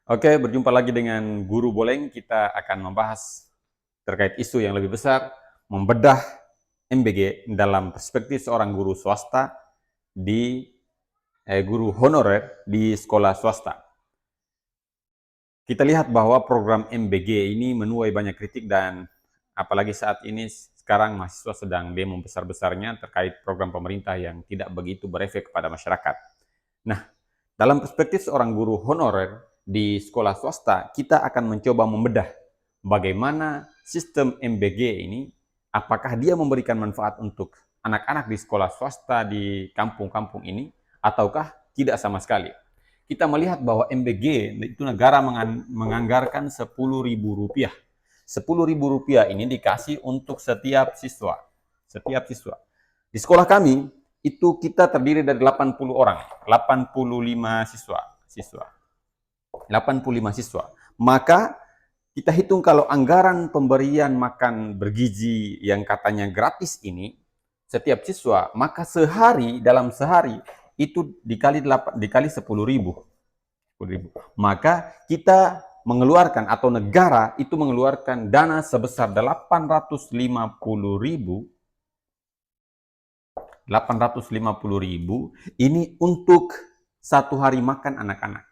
Oke, berjumpa lagi dengan Guru Boleng. Kita akan membahas terkait isu yang lebih besar, membedah MBG dalam perspektif seorang guru swasta di guru honorer di sekolah swasta. Kita lihat bahwa program MBG ini menuai banyak kritik dan apalagi saat ini sekarang mahasiswa sedang demo besar-besarnya terkait program pemerintah yang tidak begitu berefek kepada masyarakat. Nah, dalam perspektif seorang guru honorer di sekolah swasta, kita akan mencoba membedah bagaimana sistem MBG ini, apakah dia memberikan manfaat untuk anak-anak di sekolah swasta di kampung-kampung ini, ataukah tidak sama sekali. Kita melihat bahwa MBG itu negara menganggarkan Rp10.000. Rp10.000 ini dikasih untuk setiap siswa. Setiap siswa. Di sekolah kami, itu kita terdiri dari 80 orang, 85 siswa. 85 siswa. Maka kita hitung kalau anggaran pemberian makan bergizi yang katanya gratis ini setiap siswa, maka dalam sehari itu dikali 10.000. Maka kita mengeluarkan atau negara itu mengeluarkan dana sebesar 850.000 ini untuk satu hari makan anak-anak.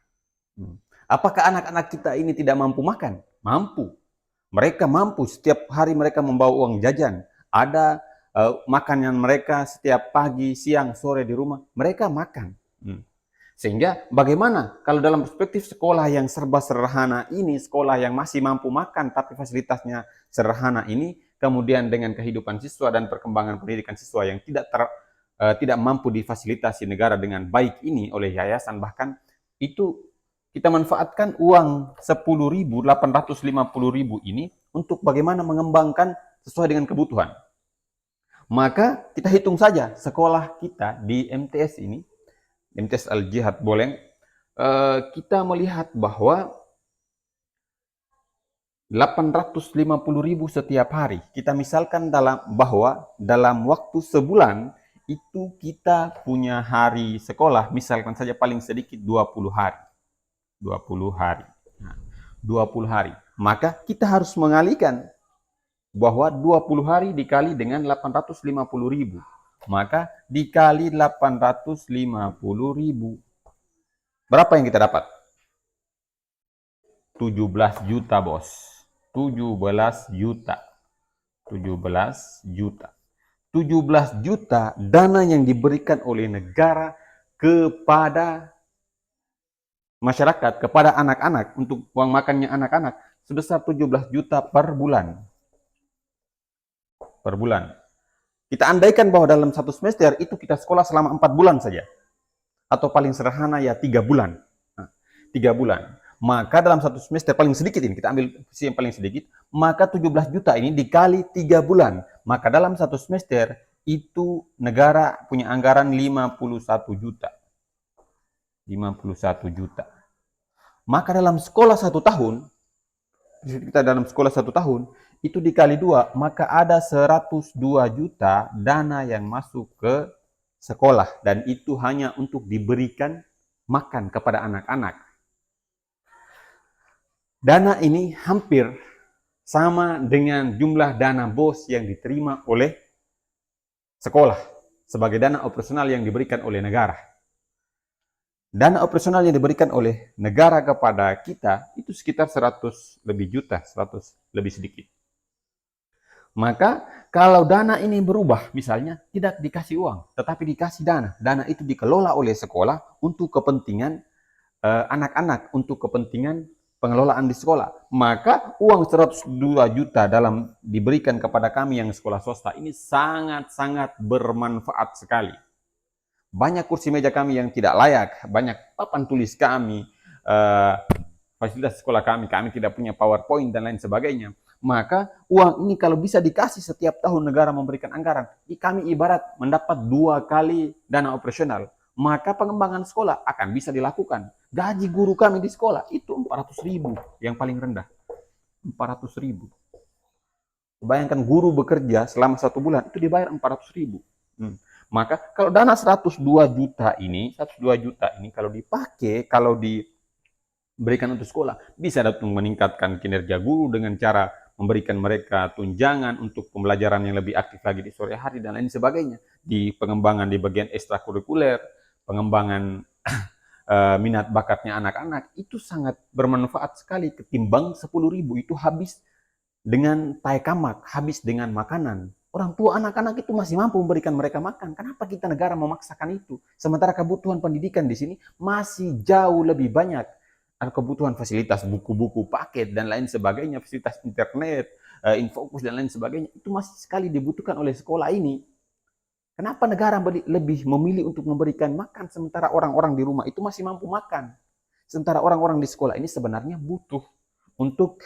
Apakah anak-anak kita ini tidak mampu makan? Mampu. Mereka mampu, setiap hari mereka membawa uang jajan. Ada makanan mereka setiap pagi, siang, sore di rumah. Mereka makan. Sehingga bagaimana kalau dalam perspektif sekolah yang serba sederhana ini, sekolah yang masih mampu makan tapi fasilitasnya sederhana ini, kemudian dengan kehidupan siswa dan perkembangan pendidikan siswa yang tidak mampu difasilitasi negara dengan baik ini oleh yayasan, bahkan itu kita manfaatkan uang 850.000 ini untuk bagaimana mengembangkan sesuai dengan kebutuhan. Maka kita hitung saja sekolah kita di MTS ini, MTS Al-Jihad Boleng, kita melihat bahwa 850.000 setiap hari. Kita misalkan bahwa dalam waktu sebulan itu kita punya hari sekolah, misalkan saja paling sedikit 20 hari. 20 hari. Nah, 20 hari. Maka kita harus mengalihkan bahwa 20 hari dikali dengan 850.000. Maka dikali 850.000. Berapa yang kita dapat? 17 juta, bos. 17 juta. 17 juta. 17 juta dana yang diberikan oleh negara kepada masyarakat, kepada anak-anak, untuk uang makannya anak-anak, sebesar 17 juta per bulan. Per bulan. Kita andaikan bahwa dalam satu semester itu kita sekolah selama 4 bulan saja. Atau paling sederhana ya 3 bulan. 3 bulan. Maka dalam satu semester paling sedikit ini, kita ambil sisi yang paling sedikit, maka 17 juta ini dikali 3 bulan. Maka dalam satu semester itu negara punya anggaran 51 juta. 51 juta. Maka dalam sekolah 1 tahun, kita dalam sekolah 1 tahun, itu dikali 2, maka ada 102 juta dana yang masuk ke sekolah. Dan itu hanya untuk diberikan makan kepada anak-anak. Dana ini hampir sama dengan jumlah dana BOS yang diterima oleh sekolah sebagai dana operasional yang diberikan oleh negara. Dana operasional yang diberikan oleh negara kepada kita itu sekitar 100 lebih juta, 100 lebih sedikit. Maka kalau dana ini berubah, misalnya tidak dikasih uang, tetapi dikasih dana. Dana itu dikelola oleh sekolah untuk kepentingan anak-anak, untuk kepentingan pengelolaan di sekolah. Maka uang 102 juta diberikan kepada kami yang sekolah swasta ini sangat-sangat bermanfaat sekali. Banyak kursi meja kami yang tidak layak, banyak papan tulis kami, fasilitas sekolah kami tidak punya PowerPoint dan lain sebagainya. Maka uang ini kalau bisa dikasih setiap tahun negara memberikan anggaran, kami ibarat mendapat 2 kali dana operasional. Maka pengembangan sekolah akan bisa dilakukan. Gaji guru kami di sekolah itu 400.000 yang paling rendah. 400.000. Bayangkan guru bekerja selama 1 bulan itu dibayar 400.000. Maka kalau dana 102 juta ini kalau dipakai, kalau berikan untuk sekolah. Bisa untuk meningkatkan kinerja guru dengan cara memberikan mereka tunjangan untuk pembelajaran yang lebih aktif lagi di sore hari dan lain sebagainya. Di pengembangan di bagian ekstrakurikuler, pengembangan minat bakatnya anak-anak, itu sangat bermanfaat sekali ketimbang 10.000 itu habis dengan taekamak, habis dengan makanan. Orang tua anak-anak itu masih mampu memberikan mereka makan. Kenapa kita negara memaksakan itu? Sementara kebutuhan pendidikan di sini masih jauh lebih banyak. Ada kebutuhan fasilitas buku-buku, paket, dan lain sebagainya, fasilitas internet, infokus, dan lain sebagainya. Itu masih sekali dibutuhkan oleh sekolah ini. Kenapa negara lebih memilih untuk memberikan makan sementara orang-orang di rumah itu masih mampu makan? Sementara orang-orang di sekolah ini sebenarnya butuh untuk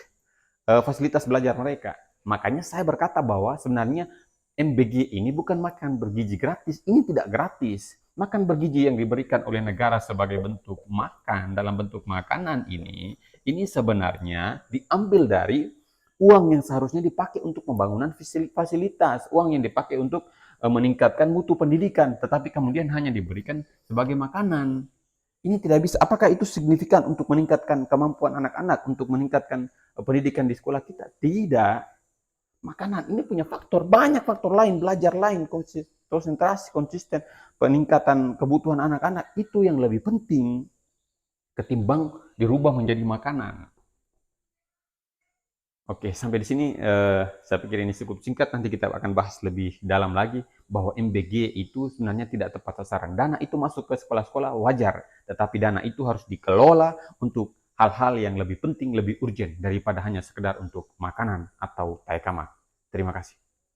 fasilitas belajar mereka. Makanya saya berkata bahwa sebenarnya MBG ini bukan makan bergizi gratis, ini tidak gratis. Makan bergizi yang diberikan oleh negara sebagai bentuk makan dalam bentuk makanan ini sebenarnya diambil dari uang yang seharusnya dipakai untuk pembangunan fasilitas, uang yang dipakai untuk meningkatkan mutu pendidikan, tetapi kemudian hanya diberikan sebagai makanan. Ini tidak bisa. Apakah itu signifikan untuk meningkatkan kemampuan anak-anak, untuk meningkatkan pendidikan di sekolah kita? Tidak. Makanan ini punya faktor, banyak faktor lain, belajar lain, konsentrasi, konsisten, peningkatan kebutuhan anak-anak, itu yang lebih penting ketimbang dirubah menjadi makanan. Oke, sampai di sini saya pikir ini cukup singkat. Nanti kita akan bahas lebih dalam lagi bahwa MBG itu sebenarnya tidak tepat sasaran. Dana itu masuk ke sekolah-sekolah wajar, tetapi dana itu harus dikelola untuk hal-hal yang lebih penting, lebih urgent daripada hanya sekedar untuk makanan atau taekama. Terima kasih.